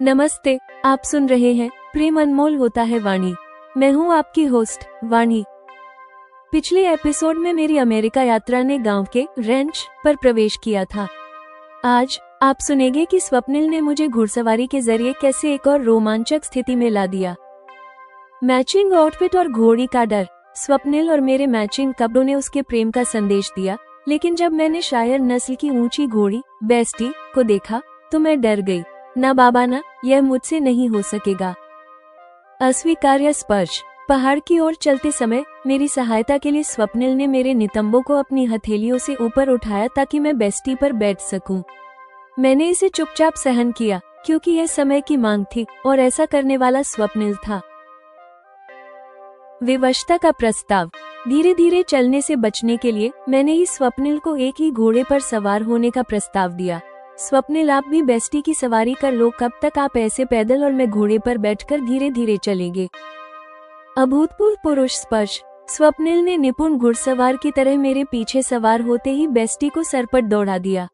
नमस्ते। आप सुन रहे हैं प्रेम अनमोल होता है वाणी। मैं हूं आपकी होस्ट वाणी। पिछले एपिसोड में मेरी अमेरिका यात्रा ने गांव के रैंच पर प्रवेश किया था। आज आप सुनेंगे कि स्वप्निल ने मुझे घुड़सवारी के जरिए कैसे एक और रोमांचक स्थिति में ला दिया। मैचिंग आउटफिट और घोड़ी का डर। स्वप्निल और मेरे मैचिंग कपड़ों ने उसके प्रेम का संदेश दिया, लेकिन जब मैंने शायर नस्ल की ऊंची घोड़ी बेस्टी को देखा तो मैं डर गई। ना बाबा ना, यह मुझसे नहीं हो सकेगा। अस्वीकार्य स्पर्श। पहाड़ की ओर चलते समय मेरी सहायता के लिए स्वप्निल ने मेरे नितंबों को अपनी हथेलियों से ऊपर उठाया ताकि मैं बेस्टी पर बैठ सकूं। मैंने इसे चुपचाप सहन किया क्योंकि यह समय की मांग थी और ऐसा करने वाला स्वप्निल था। विवशता का प्रस्ताव। धीरे धीरे चलने से बचने के लिए मैंने ही स्वप्निल को एक ही घोड़े पर सवार होने का प्रस्ताव दिया। स्वप्निल, आप भी बेस्टी की सवारी कर लो। कब तक आप ऐसे पैदल और मैं घोड़े पर बैठकर धीरे धीरे चलेंगे। अभूतपूर्व पुरुष स्पर्श। स्वप्निल ने निपुण घुड़सवार की तरह मेरे पीछे सवार होते ही बेस्टी को सरपट दौड़ा दिया।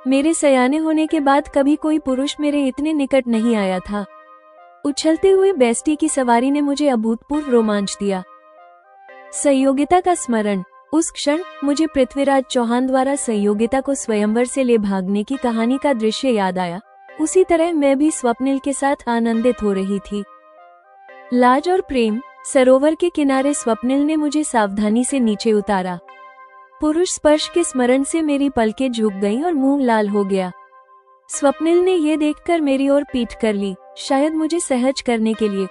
मेरे सयाने होने के बाद कभी कोई पुरुष मेरे इतने निकट नहीं आया था। उछलते हुए बेस्टी की सवारी ने मुझे अभूतपूर्व रोमांच दिया। संयोगिता का स्मरण। उस क्षण मुझे पृथ्वीराज चौहान द्वारा संयोगिता को स्वयंवर से ले भागने की कहानी का दृश्य याद आया। उसी तरह मैं भी स्वप्निल के साथ आनंदित हो रही थी। लाज और प्रेम। सरोवर के किनारे स्वप्निल ने मुझे सावधानी से नीचे उतारा। पुरुष स्पर्श के स्मरण से मेरी पलकें झुक गईं और मुंह लाल हो गया। स्वप्निल ने यह देखकर मेरी ओर पीठ कर ली, शायद मुझे सहज करने के लिए।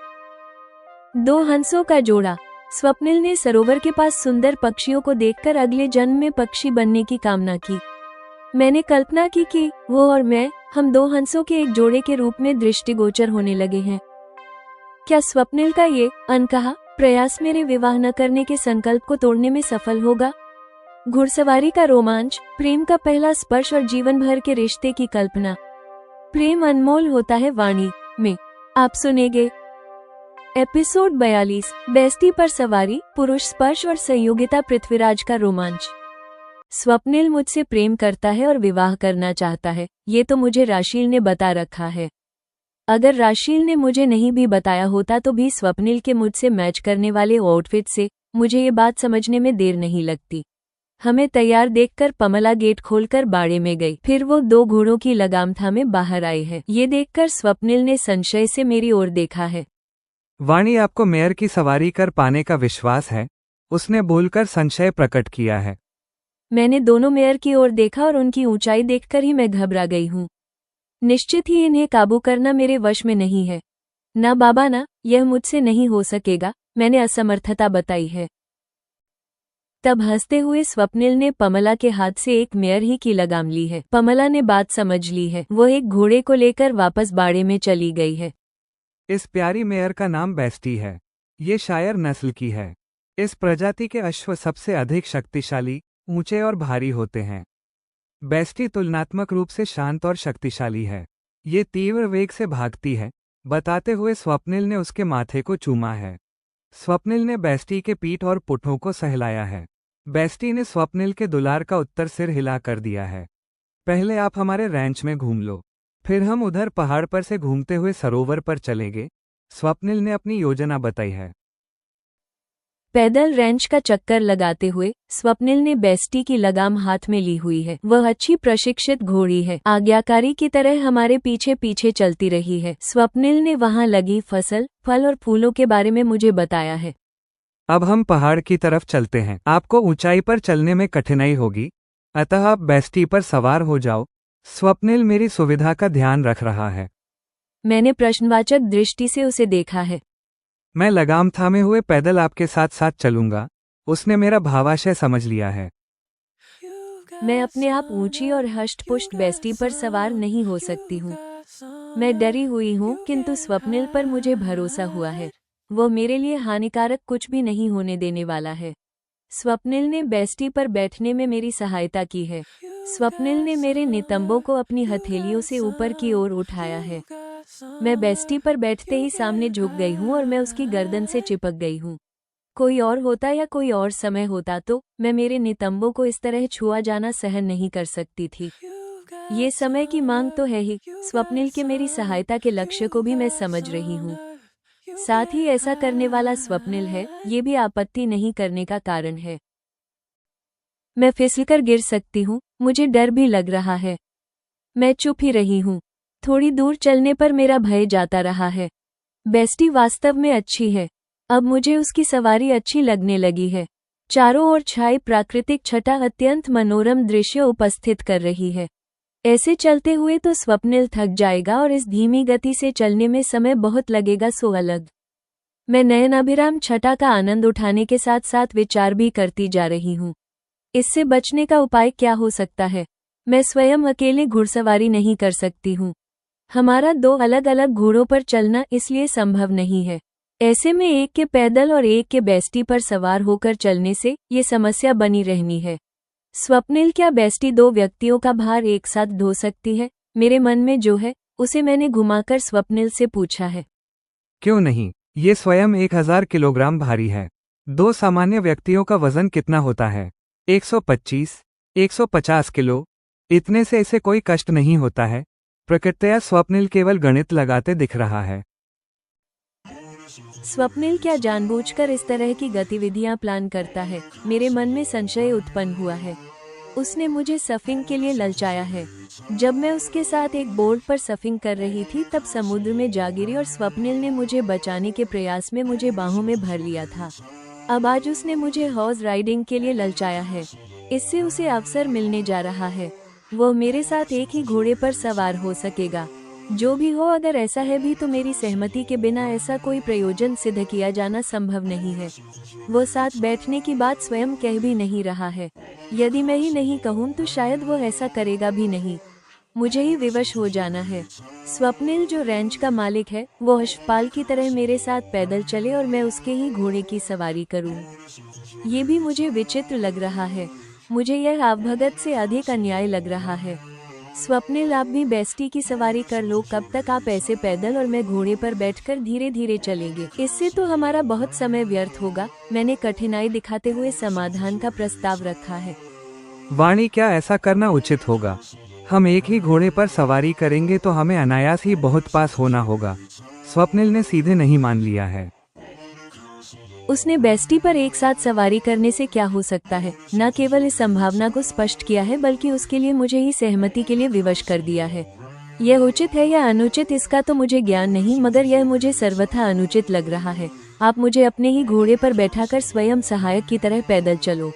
दो हंसों का जोड़ा। स्वप्निल ने सरोवर के पास सुंदर पक्षियों को देखकर अगले जन्म में पक्षी बनने की कामना की। मैंने कल्पना की कि वो और मैं, हम दो हंसों के एक जोड़े के रूप में दृष्टिगोचर होने लगे हैं। क्या स्वप्निल का ये अनकहा प्रयास मेरे विवाह न करने के संकल्प को तोड़ने में सफल होगा? घुड़सवारी का रोमांच, प्रेम का पहला स्पर्श और जीवन भर के रिश्ते की कल्पना। प्रेम अनमोल होता है वाणी में आप सुनेंगे एपिसोड 42, बेस्टी पर सवारी, पुरुष स्पर्श और संयोगिता, पृथ्वीराज का रोमांच। स्वप्निल मुझसे प्रेम करता है और विवाह करना चाहता है, ये तो मुझे राशील ने बता रखा है। अगर राशील ने मुझे नहीं भी बताया होता तो भी स्वप्निल के मुझसे मैच करने वाले आउटफिट से मुझे ये बात समझने में देर नहीं लगती। हमें तैयार देखकर पमला गेट खोलकर बाड़े में गई। फिर वो दो घोड़ों की लगाम थामे बाहर आई है। ये देखकर स्वप्निल ने संशय से मेरी ओर देखा है। वाणी, आपको मेयर की सवारी कर पाने का विश्वास है? उसने बोलकर संशय प्रकट किया है। मैंने दोनों मेयर की ओर देखा और उनकी ऊंचाई देखकर ही मैं घबरा गई हूँ। निश्चित ही इन्हें काबू करना मेरे वश में नहीं है। ना बाबा ना, यह मुझसे नहीं हो सकेगा, मैंने असमर्थता बताई है। तब हंसते हुए स्वप्निल ने पमला के हाथ से एक मेयर ही की लगाम ली है। पमला ने बात समझ ली है। वो एक घोड़े को लेकर वापस बाड़े में चली गई है। इस प्यारी मेयर का नाम बेस्टी है। ये शायर नस्ल की है। इस प्रजाति के अश्व सबसे अधिक शक्तिशाली, ऊंचे और भारी होते हैं। बेस्टी तुलनात्मक रूप से शांत और शक्तिशाली है। ये तीव्र वेग से भागती है, बताते हुए स्वप्निल ने उसके माथे को चूमा है। स्वप्निल ने बेस्टी के पीठ और पुठों को सहलाया है। बेस्टी ने स्वप्निल के दुलार का उत्तर सिर हिला कर दिया है। पहले आप हमारे रैंच में घूम लो, फिर हम उधर पहाड़ पर से घूमते हुए सरोवर पर चलेंगे, स्वप्निल ने अपनी योजना बताई है। पैदल रैंच का चक्कर लगाते हुए स्वप्निल ने बेस्टी की लगाम हाथ में ली हुई है। वह अच्छी प्रशिक्षित घोड़ी है, आज्ञाकारी की तरह हमारे पीछे पीछे चलती रही है। स्वप्निल ने वहां लगी फसल, फल और फूलों के बारे में मुझे बताया है। अब हम पहाड़ की तरफ चलते हैं। आपको ऊंचाई पर चलने में कठिनाई होगी, अतः आप बेस्टी पर सवार हो जाओ। स्वप्निल मेरी सुविधा का ध्यान रख रहा है। मैंने प्रश्नवाचक दृष्टि से उसे देखा है। मैं लगाम थामे हुए पैदल आपके साथ साथ चलूंगा। उसने मेरा भावाशय समझ लिया है। मैं अपने आप ऊंची और हष्टपुष्ट बेस्टी पर सवार नहीं हो सकती हूँ। मैं डरी हुई हूँ, किंतु स्वप्निल पर मुझे भरोसा हुआ है। वो मेरे लिए हानिकारक कुछ भी नहीं होने देने वाला है। स्वप्निल ने बेस्टी पर बैठने में मेरी सहायता की है। स्वप्निल ने मेरे नितंबों को अपनी हथेलियों से ऊपर की ओर उठाया है। मैं बेस्टी पर बैठते ही सामने झुक गई हूँ और मैं उसकी गर्दन से चिपक गई हूँ। कोई और होता या कोई और समय होता तो मैं मेरे नितंबों को इस तरह छुआ जाना सहन नहीं कर सकती थी। ये समय की मांग तो है ही, स्वप्निल के मेरी सहायता के लक्ष्य को भी मैं समझ रही हूँ। साथ ही ऐसा करने वाला स्वप्निल है, ये भी आपत्ति नहीं करने का कारण है। मैं फिसलकर गिर सकती हूँ, मुझे डर भी लग रहा है। मैं चुप ही रही हूँ। थोड़ी दूर चलने पर मेरा भय जाता रहा है। बेस्टी वास्तव में अच्छी है। अब मुझे उसकी सवारी अच्छी लगने लगी है। चारों ओर छाई प्राकृतिक छटा अत्यंत मनोरम दृश्य उपस्थित कर रही है। ऐसे चलते हुए तो स्वप्निल थक जाएगा और इस धीमी गति से चलने में समय बहुत लगेगा सो अलग। मैं नयनाभिराम छटा का आनंद उठाने के साथ साथ विचार भी करती जा रही हूँ। इससे बचने का उपाय क्या हो सकता है? मैं स्वयं अकेले घुड़सवारी नहीं कर सकती हूँ। हमारा दो अलग अलग घोड़ों पर चलना इसलिए संभव नहीं है। ऐसे में एक के पैदल और एक के बेस्टी पर सवार होकर चलने से ये समस्या बनी रहनी है। स्वप्निल क्या बेस्टी दो व्यक्तियों का भार एक साथ ढो सकती है? मेरे मन में जो है उसे मैंने घुमाकर स्वप्निल से पूछा है। क्यों नहीं, ये स्वयं 1000 किलोग्राम भारी है। दो सामान्य व्यक्तियों का वजन कितना होता है? 125, 150 किलो। इतने से इसे कोई कष्ट नहीं होता है। प्रकृतया स्वप्निल केवल गणित लगाते दिख रहा है। स्वप्निल क्या जानबूझकर इस तरह की गतिविधियां प्लान करता है? मेरे मन में संशय उत्पन्न हुआ है। उसने मुझे सर्फिंग के लिए ललचाया है। जब मैं उसके साथ एक बोर्ड पर सर्फिंग कर रही थी तब समुद्र में जा गिरी और स्वप्निल ने मुझे बचाने के प्रयास में मुझे बाहों में भर लिया था। अब आज उसने मुझे हॉर्स राइडिंग के लिए ललचाया है। इससे उसे अवसर मिलने जा रहा है। वो मेरे साथ एक ही घोड़े पर सवार हो सकेगा। जो भी हो, अगर ऐसा है भी तो मेरी सहमति के बिना ऐसा कोई प्रयोजन सिद्ध किया जाना संभव नहीं है। वो साथ बैठने की बात स्वयं कह भी नहीं रहा है। यदि मैं ही नहीं कहूँ तो शायद वो ऐसा करेगा भी नहीं। मुझे ही विवश हो जाना है। स्वप्निल जो रैंच का मालिक है वो अश्वपाल की तरह मेरे साथ पैदल चले और मैं उसके ही घोड़े की सवारी करूं। ये भी मुझे विचित्र लग रहा है। मुझे यह आवभगत से अधिक अन्याय लग रहा है। स्वप्निल, आप भी बेस्टी की सवारी कर लो। कब तक आप ऐसे पैदल और मैं घोड़े पर बैठकर धीरे धीरे चलेंगे? इससे तो हमारा बहुत समय व्यर्थ होगा। मैंने कठिनाई दिखाते हुए समाधान का प्रस्ताव रखा है। वाणी, क्या ऐसा करना उचित होगा? हम एक ही घोड़े पर सवारी करेंगे तो हमें अनायास ही बहुत पास होना होगा। स्वप्निल ने सीधे नहीं मान लिया है। उसने बेस्टी पर एक साथ सवारी करने से क्या हो सकता है? न केवल इस संभावना को स्पष्ट किया है बल्कि उसके लिए मुझे ही सहमति के लिए विवश कर दिया है। यह उचित है या अनुचित इसका तो मुझे ज्ञान नहीं, मगर यह मुझे सर्वथा अनुचित लग रहा है। आप मुझे अपने ही घोड़े पर बैठाकर स्वयं सहायक की तरह पैदल चलो।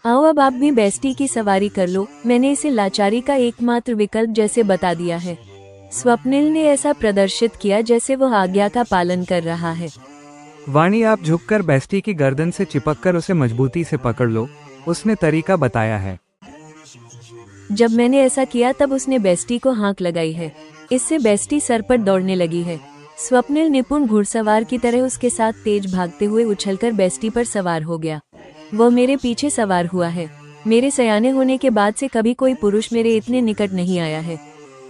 आओ, अब आप भी बेस्टी की सवारी कर लो। मैंने इसे लाचारी का एकमात्र विकल्प जैसे बता दिया है। स्वप्निल ने ऐसा प्रदर्शित किया जैसे वह आज्ञा का पालन कर रहा है। वाणी, आप झुककर बेस्टी की गर्दन से चिपककर उसे मजबूती से पकड़ लो। उसने तरीका बताया है। जब मैंने ऐसा किया तब उसने बेस्टी को हाँक लगाई है। इससे बेस्टी सर पर दौड़ने लगी है। स्वप्निल निपुण घुड़सवार की तरह उसके साथ तेज भागते हुए उछलकर बेस्टी पर सवार हो गया। वह मेरे पीछे सवार हुआ है। मेरे सयाने होने के बाद से कभी कोई पुरुष मेरे इतने निकट नहीं आया है।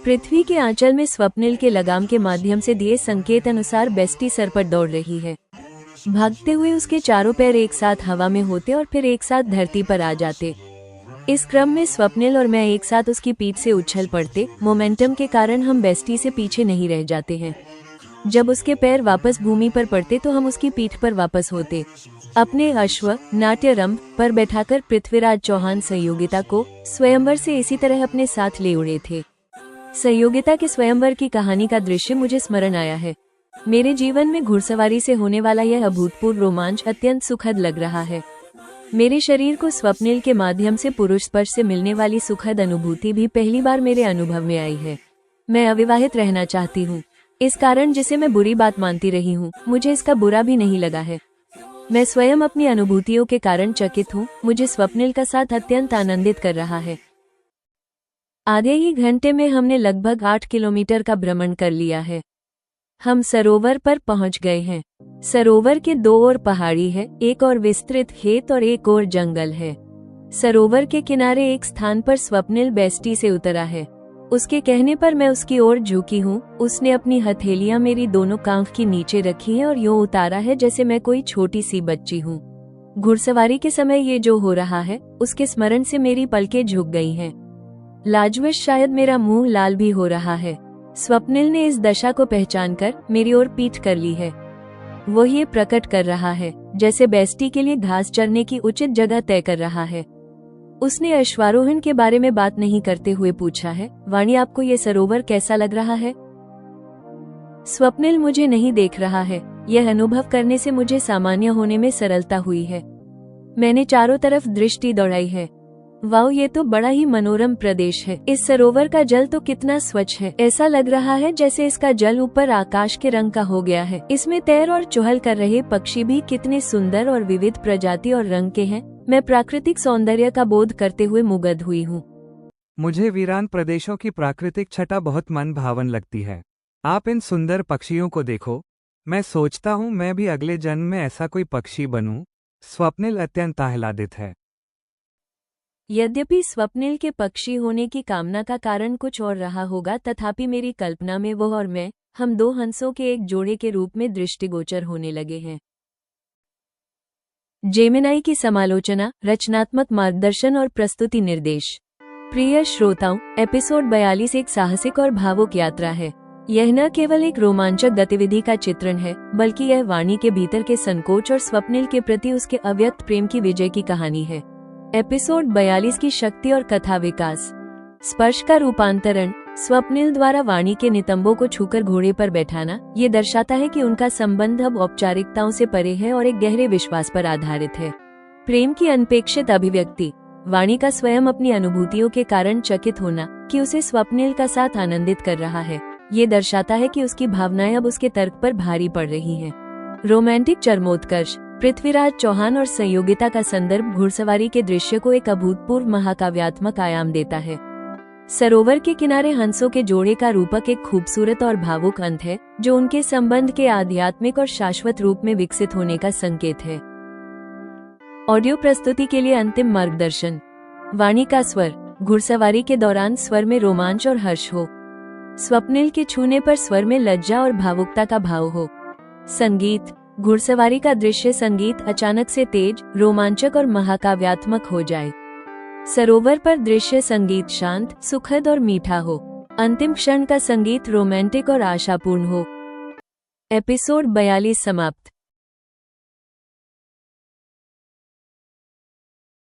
पृथ्वी के आंचल में स्वप्निल के लगाम के माध्यम से दिए संकेत अनुसार बेस्टी सर पर दौड़ रही है। भागते हुए उसके चारों पैर एक साथ हवा में होते और फिर एक साथ धरती पर आ जाते। इस क्रम में स्वप्निल और मैं एक साथ उसकी पीठ से उछल पड़ते। मोमेंटम के कारण हम बेस्टी से पीछे नहीं रह जाते हैं। जब उसके पैर वापस भूमि पर पड़ते तो हम उसकी पीठ पर वापस होते। अपने अश्व नाट्यरंभ पर बैठाकर पृथ्वीराज चौहान सहयोगिता को स्वयंवर से इसी तरह अपने साथ ले उड़े थे। सहयोगिता के स्वयंवर की कहानी का दृश्य मुझे स्मरण आया है। मेरे जीवन में घुड़सवारी से होने वाला यह अभूतपूर्व रोमांच अत्यंत सुखद लग रहा है। मेरे शरीर को स्वप्निल के माध्यम से पुरुष स्पर्श से मिलने वाली सुखद अनुभूति भी पहली बार मेरे अनुभव में आई है। मैं अविवाहित रहना चाहती हूँ। इस कारण जिसे मैं बुरी बात मानती रही हूँ, मुझे इसका बुरा भी नहीं लगा है। मैं स्वयं अपनी अनुभूतियों के कारण चकित हूँ। मुझे स्वप्निल का साथ अत्यंत आनंदित कर रहा है। आधे ही घंटे में हमने लगभग 8 किलोमीटर का भ्रमण कर लिया है। हम सरोवर पर पहुंच गए हैं। सरोवर के दो ओर पहाड़ी है, एक और विस्तृत खेत और एक और जंगल है। सरोवर के किनारे एक स्थान पर स्वप्निल बेस्टी से उतरा है। उसके कहने पर मैं उसकी ओर झुकी हूँ। उसने अपनी हथेलियां मेरी दोनों कांख की नीचे रखी हैं और यूं उतारा है जैसे मैं कोई छोटी सी बच्ची हूँ। घुड़सवारी के समय ये जो हो रहा है उसके स्मरण से मेरी पलकें झुक गई हैं। लाजवश शायद मेरा मुंह लाल भी हो रहा है। स्वप्निल ने इस दशा को पहचानकर मेरी ओर पीठ कर ली है। वो ये प्रकट कर रहा है जैसे बेस्टी के लिए घास चरने की उचित जगह तय कर रहा है। उसने अश्वारोहण के बारे में बात नहीं करते हुए पूछा है, वाणी आपको ये सरोवर कैसा लग रहा है? स्वप्निल मुझे नहीं देख रहा है। यह अनुभव करने से मुझे सामान्य होने में सरलता हुई है। मैंने चारों तरफ दृष्टि दौड़ाई है। वाओ, ये तो बड़ा ही मनोरम प्रदेश है। इस सरोवर का जल तो कितना स्वच्छ है। ऐसा लग रहा है जैसे इसका जल ऊपर आकाश के रंग का हो गया है। इसमें तैर और चुहल कर रहे पक्षी भी कितने सुंदर और विविध प्रजाति और रंग के हैं। मैं प्राकृतिक सौंदर्य का बोध करते हुए मुग्ध हुई हूँ। मुझे वीरान प्रदेशों की प्राकृतिक छटा बहुत मन भावन लगती है। आप इन सुंदर पक्षियों को देखो। मैं सोचता हूँ मैं भी अगले जन्म में ऐसा कोई पक्षी बनूं। स्वप्निल अत्यंत आह्लादित है। यद्यपि स्वप्निल के पक्षी होने की कामना का कारण कुछ और रहा होगा, तथापि मेरी कल्पना में वो और मैं, हम दो हंसों के एक जोड़े के रूप में दृष्टिगोचर होने लगे हैं। जेमिनाई की समालोचना, रचनात्मक मार्गदर्शन और प्रस्तुति निर्देश। प्रिय श्रोताओं, एपिसोड 42 एक साहसिक और भावुक यात्रा है। यह न केवल एक रोमांचक गतिविधि का चित्रण है, बल्कि यह वाणी के भीतर के संकोच और स्वप्निल के प्रति उसके अव्यक्त प्रेम की विजय की कहानी है। एपिसोड 42 की शक्ति और कथा विकास। स्पर्श का रूपांतरण। स्वप्निल द्वारा वाणी के नितंबों को छूकर घोड़े पर बैठाना, ये दर्शाता है कि उनका संबंध अब औपचारिकताओं से परे है और एक गहरे विश्वास पर आधारित है। प्रेम की अनपेक्षित अभिव्यक्ति। वाणी का स्वयं अपनी अनुभूतियों के कारण चकित होना कि उसे स्वप्निल का साथ आनंदित कर रहा है, ये दर्शाता है कि उसकी भावनाएं अब उसके तर्क पर भारी पड़ रही हैं। रोमांटिक चरमोत्कर्ष। पृथ्वीराज चौहान और संयोगिता का संदर्भ घुड़सवारी के दृश्य को एक अभूतपूर्व महाकाव्यात्मक आयाम देता है। सरोवर के किनारे हंसों के जोड़े का रूपक एक खूबसूरत और भावुक अंत है, जो उनके संबंध के आध्यात्मिक और शाश्वत रूप में विकसित होने का संकेत है। ऑडियो प्रस्तुति के लिए अंतिम मार्गदर्शन। वाणी का स्वर। घुड़सवारी के दौरान स्वर में रोमांच और हर्ष हो। स्वप्निल के छूने पर स्वर में लज्जा और भावुकता का भाव हो। संगीत। घुड़सवारी का दृश्य संगीत अचानक से तेज, रोमांचक और महाकाव्यात्मक हो जाए। सरोवर पर दृश्य संगीत शांत, सुखद और मीठा हो। अंतिम क्षण का संगीत रोमांटिक और आशापूर्ण हो। एपिसोड 42 समाप्त।